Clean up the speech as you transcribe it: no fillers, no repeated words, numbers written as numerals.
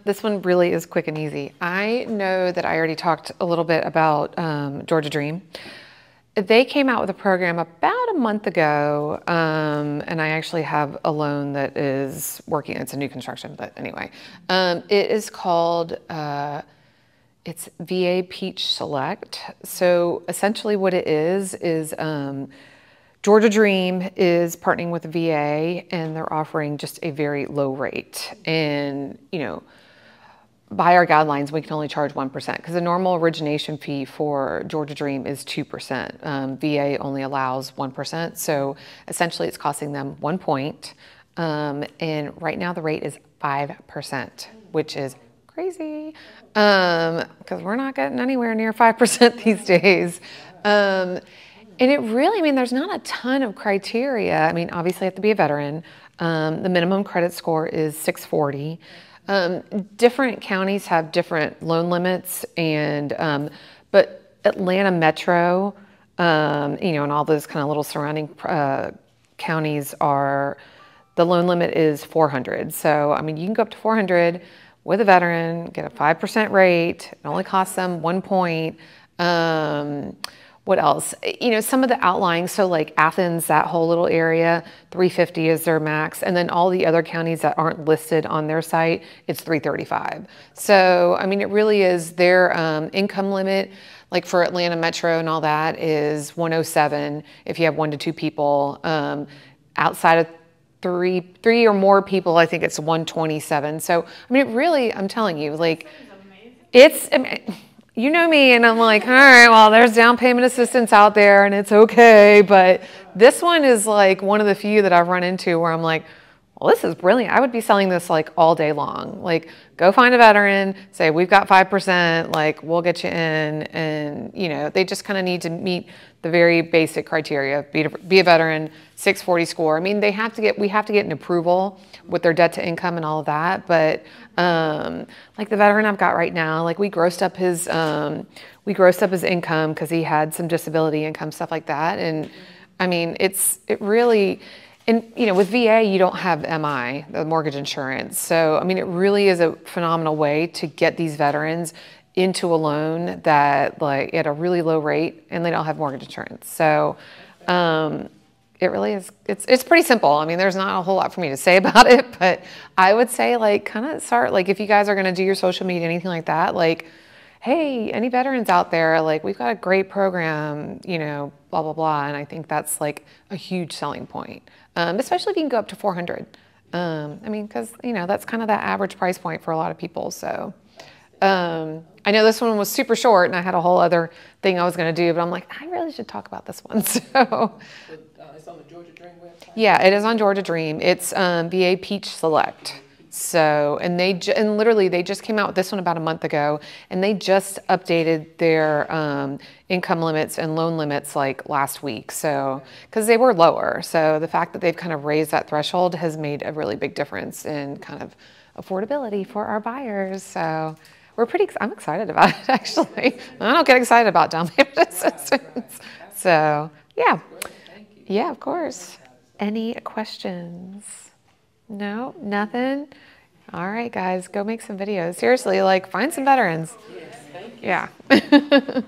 This one really is quick and easy. I know that I already talked a little bit about Georgia Dream. They came out with a program about a month ago, and I actually have a loan that is working. It's a new construction, but anyway. It is called, it's VA Peach Select. So essentially what it is Georgia Dream is partnering with the VA, and they're offering just a very low rate. And, you know, by our guidelines, we can only charge 1% because the normal origination fee for Georgia Dream is 2%. VA only allows 1%. So essentially it's costing them 1 point. And right now the rate is 5%, which is crazy because we're not getting anywhere near 5% these days. And it really, I mean, there's not a ton of criteria. I mean, obviously you have to be a veteran. The minimum credit score is 640. Different counties have different loan limits, and but Atlanta Metro, you know, and all those kind of little surrounding counties are, the loan limit is 400. So, I mean, you can go up to 400 with a veteran, get a 5% rate. It only costs them 1 point. What else? You know, some of the outlying, so like Athens, that whole little area, 350 is their max. And then all the other counties that aren't listed on their site, it's 335. So, I mean, it really is their income limit, like for Atlanta Metro and all that, is 107 if you have 1 to 2 people. Outside of three or more people, I think it's 127. So, I mean, it really, I'm telling you, like, it's, I mean, you know me, and I'm like, all right, well, there's down payment assistance out there and it's okay. But this one is like one of the few that I've run into where I'm like, well, this is brilliant. I would be selling this like all day long. Like, go find a veteran, say, we've got 5%, like, we'll get you in. And, you know, they just kind of need to meet the very basic criteria, be a veteran, 640 score. I mean, we have to get an approval with their debt to income and all of that. But like the veteran I've got right now, like we grossed up his income because he had some disability income, stuff like that. And I mean, it really, and you know, with VA, you don't have MI, the mortgage insurance. So, I mean, it really is a phenomenal way to get these veterans into a loan that like at a really low rate, and they don't have mortgage insurance. So, it really is, it's pretty simple. I mean, there's not a whole lot for me to say about it, but I would say like kind of start, like if you guys are going to do your social media, anything like that, like, hey, any veterans out there, like we've got a great program, you know, blah, blah, blah. And I think that's like a huge selling point, especially if you can go up to 400. I mean, because, you know, that's kind of that average price point for a lot of people. So I know this one was super short and I had a whole other thing I was going to do, but I'm like, I really should talk about this one. So it's on the Georgia Dream website? Yeah, it is on Georgia Dream. It's VA Peach Select. So, and literally they just came out with this one about a month ago, and they just updated their income limits and loan limits like last week. So, because they were lower. So the fact that they've kind of raised that threshold has made a really big difference in kind of affordability for our buyers. So I'm excited about it actually. I don't get excited about down payment assistance. So yeah. Yeah, of course. Any questions? No, nothing? All right, guys, go make some videos. Seriously, like find some veterans. Yes, thank you. Yeah.